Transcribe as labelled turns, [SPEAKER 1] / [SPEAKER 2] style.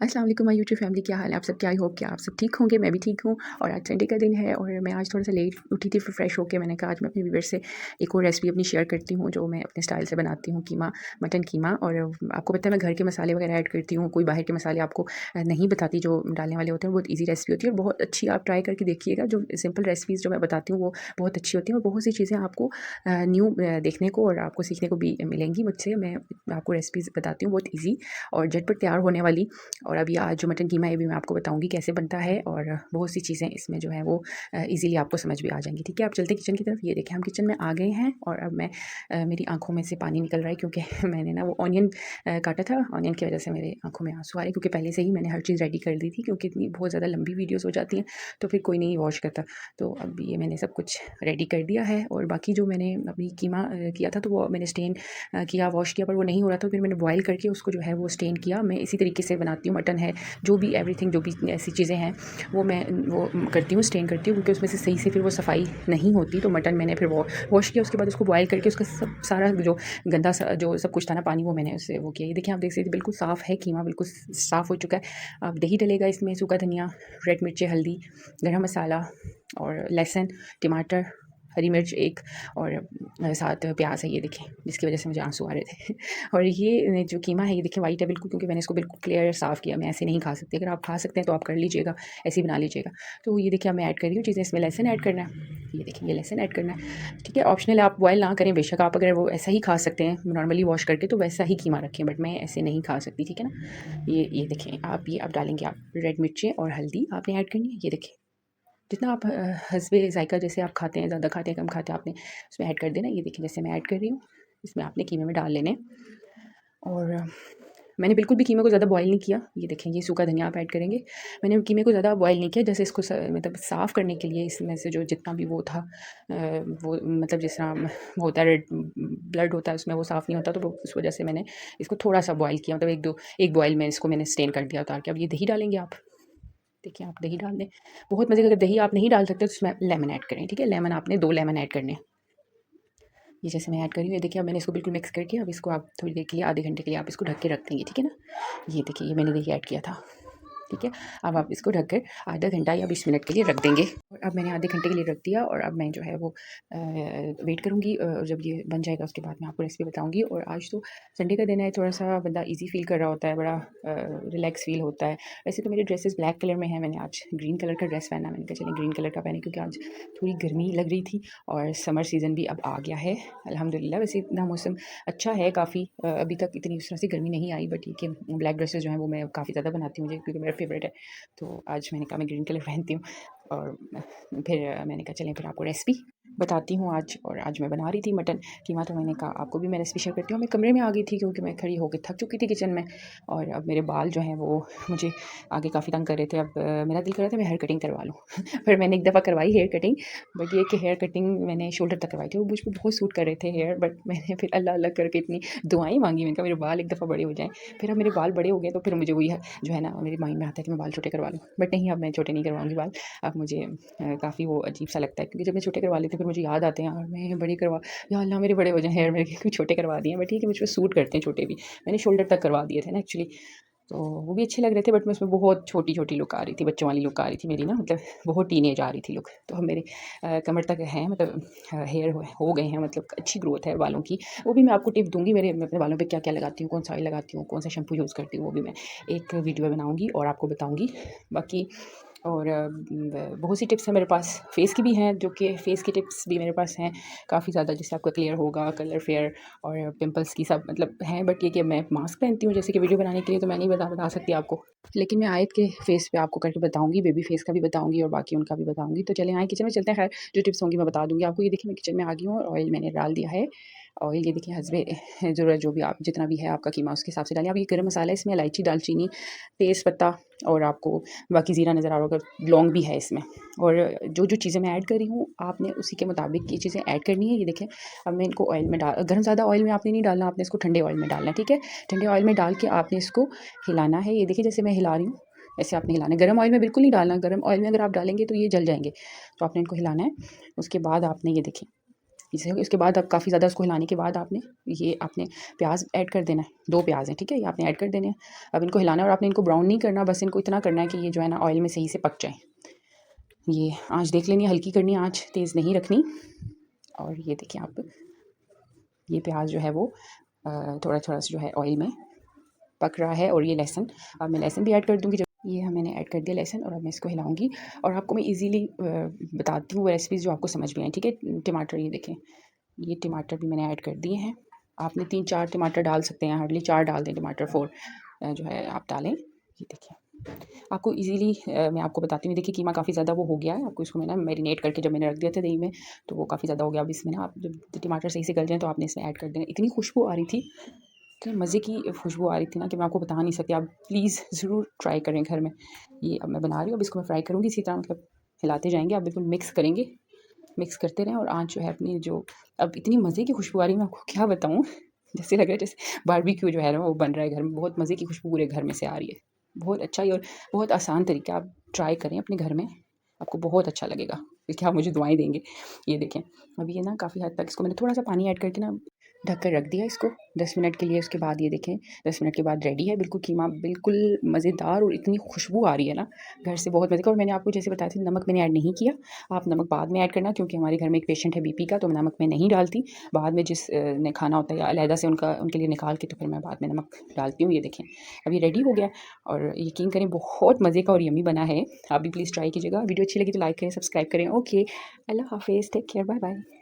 [SPEAKER 1] अस्सलाम वालेकुम my YouTube family, क्या हाल है आप सबके। आई होप कि आप सब ठीक होंगे, मैं भी ठीक हूँ। और आज संडे का दिन है और मैं आज थोड़ा सा लेट उठी थी, फिर फ्रेश होकर मैंने कहा आज मैं अपने व्यूअर्स से एक और रेसिपी अपनी शेयर करती हूँ जो मैं अपने स्टाइल से बनाती हूँ, कीमा, मटन कीमा। और आपको पता है मैं घर के मसाले वगैरह ऐड करती हूँ, कोई बाहर के मसाले आपको नहीं बताती जो डालने वाले होते हैं। बहुत ईजी रेसिपी होती है और बहुत अच्छी, आप ट्राई करके देखिएगा। जो सिंपल रेसिपीज़ जो मैं बताती हूँ वो बहुत अच्छी होती हैं और बहुत सी चीज़ें आपको न्यू देखने को और आपको सीखने को भी मिलेंगी मुझसे। मैं आपको रेसिपीज़ बताती हूँ बहुत ईजी और झटपट तैयार होने वाली। और अभी आज जो मटन कीमा है भी मैं आपको बताऊंगी कैसे बनता है और बहुत सी चीज़ें इसमें जो है वो इजीली आपको समझ भी आ जाएंगी। ठीक है, आप चलते किचन की तरफ। ये देखें हम किचन में आ गए हैं और अब मैं मेरी आंखों में से पानी निकल रहा है क्योंकि मैंने ना वो ऑनियन काटा था। ऑनियन की वजह से मेरे आंखों में आंसू आ रहे हैं क्योंकि पहले से ही मैंने हर चीज़ रेडी कर दी थी, क्योंकि इतनी बहुत ज़्यादा लंबी वीडियोज़ हो जाती हैं तो फिर कोई नहीं वॉश करता। तो अब ये मैंने सब कुछ रेडी कर दिया है और बाकी जो मैंने अभी कीमा किया था तो वो मैंने स्टेन किया, वॉश किया, पर वो नहीं हो रहा था। फिर मैंने बॉयल करके उसको जो है वो स्टेन किया। मैं इसी तरीके से बनाती हूँ मटन है, जो भी एवरीथिंग, जो भी ऐसी चीज़ें हैं वो मैं वो करती हूँ, स्टेन करती हूँ, क्योंकि उसमें से सही से फिर वो सफाई नहीं होती। तो मटन मैंने फिर वॉश किया, उसके बाद उसको बॉयल करके उसका सब सारा जो गंदा सा जो सब कुछ था ना पानी, वो मैंने उससे वो किया। ये देखिए आप देख सकते हैं बिल्कुल साफ़ है, कीमा बिल्कुल साफ़ हो चुका है। अब दही डलेगा इसमें, सूखा धनिया, रेड मिर्ची, हल्दी, गरम मसाला और लहसुन, टमाटर, हरी मिर्च एक और साथ प्याज है। ये देखिए जिसकी वजह से मुझे आंसू आ रहे थे और ये जो कीमा है ये देखिए वाइट है बिल्कुल, क्योंकि मैंने इसको बिल्कुल क्लियर साफ़ किया। मैं ऐसे नहीं खा सकती, अगर आप खा सकते हैं तो आप कर लीजिएगा, ऐसे ही बना लीजिएगा। तो ये देखिए अब मैं ऐड कर रही हूँ चीज़ें। इसमें लहसुन ऐड करना है, ये देखिए ये लहसुन ऐड करना है। ठीक है, ऑप्शनल, आप बॉयल ना करें बेशक, आप अगर वो ऐसा ही खा सकते हैं नॉर्मली वॉश करके तो वैसा ही कीमा रखें, बट मैं ऐसे नहीं खा सकती। ठीक है ना, ये देखें आप, ये अब डालेंगे आप रेड मिर्चें और हल्दी आपने ऐड करनी है। ये देखें जितना आप हस्बे ज़ायक़ा, जैसे आप खाते हैं, ज़्यादा खाते हैं कम खाते हैं, आपने उसमें ऐड कर देना। ये देखिए जैसे मैं ऐड कर रही हूँ, इसमें आपने कीमे में डाल लेने। और मैंने बिल्कुल भी कीमे को ज़्यादा बॉयल नहीं किया। ये देखें ये सूखा धनिया आप ऐड करेंगे। मैंने कीमे को ज़्यादा बॉयल नहीं किया, जैसे इसको मतलब साफ़ करने के लिए इसमें से जो जितना भी वो था वो मतलब जिस तरह वो होता है रेड ब्लड होता है उसमें, वो साफ़ नहीं होता, तो उस वजह से मैंने इसको थोड़ा सा बॉयल किया, मतलब एक बॉयल में इसको मैंने स्टेन कर दिया उतार के। अब ये दही डालेंगे आप, देखिए आप दही डाल दें, बहुत मज़े का। अगर दही आप नहीं डाल सकते तो उसमें लेमन ऐड करें। ठीक है, लेमन आपने 2 लेमन ऐड करने हैं। ये जैसे मैं ऐड कर रही हूँ, ये देखिए अब मैंने इसको बिल्कुल मिक्स करके अब इसको आप थोड़ी देर के लिए, आधे घंटे के लिए आप इसको ढक के रख देंगे। ठीक है ना, ये देखिए ये मैंने दही ऐड किया था। ठीक है, अब आप इसको ढककर आधा घंटा या 20 मिनट के लिए रख देंगे। और अब मैंने आधे घंटे के लिए रख दिया और अब मैं जो है वो वेट करूँगी। जब ये बन जाएगा उसके बाद मैं आपको रेसिपी बताऊँगी। और आज तो संडे का दिन है, थोड़ा सा बंदा ईजी फील कर रहा होता है, बड़ा रिलैक्स फील होता है। वैसे तो मेरे ड्रेसेस ब्लैक कलर में है, मैंने आज ग्रीन कलर का ड्रेस पहना। मैंने कहा चलिए ग्रीन कलर का पहने, क्योंकि आज थोड़ी गर्मी लग रही थी और समर सीज़न भी अब आ गया है अल्हम्दुलिल्लाह। वैसे इतना मौसम अच्छा है काफ़ी, अभी तक इतनी उस तरह से गर्मी नहीं आई, बट ये कि ब्लैक ड्रेसेस जो हैं वो मैं काफ़ी ज़्यादा बनाती हूँ मुझे, क्योंकि मेरा फेवरेट है। तो आज मैंने कहा मैं ग्रीन कलर पहनती हूँ। और फिर मैंने कहा चलें फिर आपको रेसिपी बताती हूँ आज। और आज मैं बना रही थी मटन कीमा, तो मैंने कहा आपको भी मैं रेसिपी शेयर करती हूँ। मैं कमरे में आ गई थी क्योंकि मैं खड़ी होकर थक चुकी थी किचन में, और अब मेरे बाल जो हैं वो मुझे आगे काफ़ी तंग कर रहे थे। अब मेरा दिल कर रहा था मैं हेयर कटिंग करवा लूँ फिर मैंने एक दफ़ा करवाई हेयर कटिंग, बट ये कि हेयर कटिंग मैंने शोल्डर तक करवाई थी, वो मुझ पर बहुत सूट कर रहे थे हेयर, बट मैंने फिर अल्लाह अल्लाह करके इतनी दुआएं मांगी, मैंने कहा मेरे बाल एक दफ़ा बड़े हो जाएँ। फिर अब मेरे बाल बड़े हो गए तो फिर मुझे वही जो है ना मेरे माइंड में आता है कि मैं बाल छोटे करवा लूँ, बट नहीं, अब मैं छोटे नहीं करवाऊँगी बाल। अब मुझे काफ़ी वो अजीब सा लगता है, क्योंकि जब मैं छोटे करवा लेती हूँ फिर मुझे याद आते हैं और मैं बड़े करवा, या अल्लाह मेरे बड़े हो जाए हेयर, मेरे क्योंकि छोटे करवा दिए हैं, बट ठीक है मुझ पर सूट करते हैं छोटे भी। मैंने शोल्डर तक करवा दिए थे ना एक्चुअली, तो वो भी अच्छे लग रहे थे, बट मैं उसमें बहुत छोटी छोटी लुक आ रही थी, बच्चों वाली लुक आ रही थी मेरी ना, मतलब बहुत टीनेज आ रही थी लुक। तो अब मेरे कमर तक हैं, मतलब हेयर हो गए हैं, मतलब अच्छी ग्रोथ है बालों की। वो भी मैं आपको टिप दूँगी, मैं अपने बालों पे क्या क्या लगाती हूँ, कौन सा ऑयल लगाती हूँ, कौन सा शैम्पू यूज़ करती हूँ, वो भी मैं एक वीडियो में बनाऊँगी और आपको बताऊँगी। बाकी और बहुत सी टिप्स हैं मेरे पास, फेस की भी हैं, जो कि फेस की टिप्स भी मेरे पास हैं काफ़ी ज़्यादा, जिससे आपका क्लियर होगा, कलर फेयर और पिंपल्स की सब मतलब हैं। बट ये कि मैं मास्क पहनती हूँ जैसे कि वीडियो बनाने के लिए, तो मैं नहीं बता सकती आपको, लेकिन मैं आयत के फेस पे आपको करके बताऊँगी, बेबी फेस का भी बताऊँगी और बाकी उनका भी बताऊँगी। तो चलें आए किचन में चलते हैं। खैर जो टिप्स होंगी मैं बता दूँगी आपको। ये देखिए मैं किचन में आ गई हूँ और ऑयल मैंने डाल दिया है। ऑयल ये देखिए हस्बे ज़रूरत जो भी आप जितना भी है आपका कीमा उसके हिसाब से डालिए। अब ये गरम मसाला है, इसमें इलायची, दालचीनी, तेज़पत्ता और आपको बाकी ज़ीरा नज़र आ रहा होगा, लौंग भी है इसमें। और जो जो चीज़ें मैं ऐड कर रही हूँ आपने उसी के मुताबिक ये चीज़ें ऐड करनी है। ये देखें अब मैं इनको ऑयल में डाल, गर्म ज़्यादा ऑयल में आपने नहीं डालना, आपने इसको ठंडे ऑयल में डालना है। ठीक है, ठंडे ऑयल में डाल के आपने इसको हिलाना है। ये देखिए जैसे मैं हिला रही हूँ ऐसे आपने हिलाना है। गर्म ऑयल में बिल्कुल नहीं डालना, गर्म ऑयल में अगर आप डालेंगे तो ये जल जाएंगे, तो आपने इनको हिलाना है। उसके बाद आपने ये देखें इसे इसके बाद अब काफ़ी ज़्यादा उसको हिलाने के बाद आपने प्याज ऐड कर देना है। 2 प्याज हैं, ठीक है, ये आपने ऐड कर देने हैं। अब इनको हिलाना है और आपने इनको ब्राउन नहीं करना, बस इनको इतना करना है कि ये जो है ना ऑयल में सही से पक जाए। ये आँच देख लेनी है, हल्की करनी है, आँच तेज़ नहीं रखनी। और ये देखिए आप, ये प्याज जो है वो थोड़ा थोड़ा सा जो है ऑयल में पक रहा है। और ये लहसुन, अब मैं लहसुन भी ऐड कर दूँगी। जब ये मैंने ऐड कर दिया लहसुन, और अब मैं इसको हिलाऊंगी। और आपको मैं इजीली बताती हूँ वो रेसिपीज़ जो आपको समझ में आए, ठीक है। टमाटर, ये देखें, ये टमाटर भी मैंने ऐड कर दिए हैं। आपने 3-4 टमाटर डाल सकते हैं, हार्डली 4 डाल दें टमाटर, 4 जो है आप डालें। ये देखिए आपको इजीली मैं आपको बताती हूँ। देखिए कीमा काफ़ी ज़्यादा वो हो गया है, आपको इसको मैं ना मैरिनेट करके जब मैंने रख दिया था दही में, तो वो काफ़ी ज़्यादा हो गया। अब इसमें ना आप जब टमाटर सही से गल जाएँ तो आपने इसमें ऐड कर देना। इतनी खुशबू आ रही थी, इतनी मज़े की खुशबू आ रही थी ना कि मैं आपको बता नहीं सकती। आप प्लीज़ ज़रूर ट्राई करें घर में। ये अब मैं बना रही हूँ, अब इसको मैं फ्राई करूँगी इसी तरह, मतलब हिलाते जाएंगे, आप बिल्कुल मिक्स करेंगे, मिक्स करते रहें। और आँच जो है अपनी, जो अब इतनी मज़े की खुशबू आ रही है, मैं आपको क्या बताऊँ। जैसे लग रहा है जैसे बारबेक्यू जो है ना वो बन रहा है घर में। बहुत मज़े की खुशबू पूरे घर में से आ रही है। बहुत अच्छा ही और बहुत आसान तरीका, आप ट्राई करें अपने घर में, आपको बहुत अच्छा लगेगा। देखिए आप मुझे दुआएँ देंगे। ये देखें, अभी ये ना काफ़ी हद तक इसको मैंने थोड़ा सा पानी ऐड करके ना ढक कर रख दिया इसको 10 मिनट के लिए। उसके बाद ये देखें 10 मिनट के बाद रेडी है बिल्कुल कीमा, बिल्कुल मज़ेदार, और इतनी खुशबू आ रही है ना घर से, बहुत मज़े का। और मैंने आपको जैसे बताया था, नमक मैंने ऐड नहीं किया। आप नमक बाद में ऐड करना, क्योंकि हमारे घर में एक पेशेंट है बीपी का, तो मैं नमक मैं नहीं डालती। बाद में जिस ने खाना होता है या अलहदा से उनके लिए निकाल के, तो फिर मैं बाद में नमक डालती हूँ। ये देखें अब ये रेडी हो गया, और यकीन करें बहुत मज़े का और यम्मी बना है। आप भी प्लीज़ ट्राई कीजिएगा। वीडियो अच्छी लगी तो लाइक करें, सब्सक्राइब करें। ओके, अल्लाह हाफिज़, टेक केयर, बाय बाय।